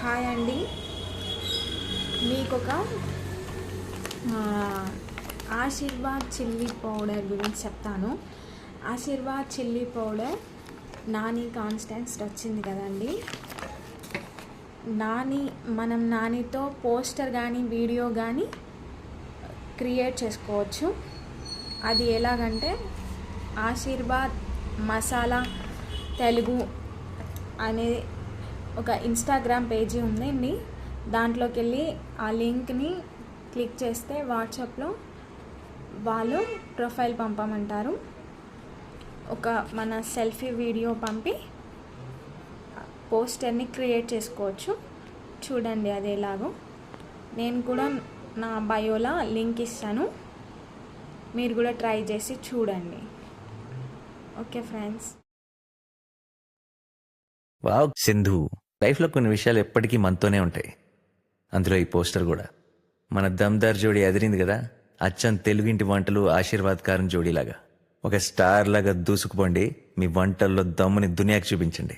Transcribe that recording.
Hi అండి. మీకొక Aashirvaad chilli powder గురించి చెప్తాను. ఆశీర్వాద్ చిల్లీ పౌడర్ నాని కాన్స్టెన్స్ వచ్చింది కదండి. మనం నానితో పోస్టర్ కానీ వీడియో కానీ క్రియేట్ చేసుకోవచ్చు. అది ఎలాగంటే ఆశీర్వాద్ మసాలా తెలుగు అనే ఒక ఇన్స్టాగ్రామ్ పేజీ ఉందండి. దాంట్లోకి వెళ్ళి ఆ లింక్ని క్లిక్ చేస్తే వాట్సాప్లో వాళ్ళు ప్రొఫైల్ పంపమంటారు. మన సెల్ఫీ వీడియో పంపి పోస్టర్ని క్రియేట్ చేసుకోవచ్చు. చూడండి అది ఎలాగో. నేను కూడా నా బయోలో లింక్ ఇస్తాను, మీరు కూడా ట్రై చేసి చూడండి. Okay friends. వావ్ సింధు, లైఫ్లో కొన్ని విషయాలు ఎప్పటికీ మనతోనే ఉంటాయి. అందులో ఈ పోస్టర్ కూడా. మన దమ్దార్ జోడీ ఎదిరింది కదా, అచ్చం తెలుగింటి వంటలు ఆశీర్వాద్ కారం జోడీలాగా. ఒక స్టార్ లాగా దూసుకుపోండి, మీ వంటల్లో దమ్ముని దునియాకి చూపించండి.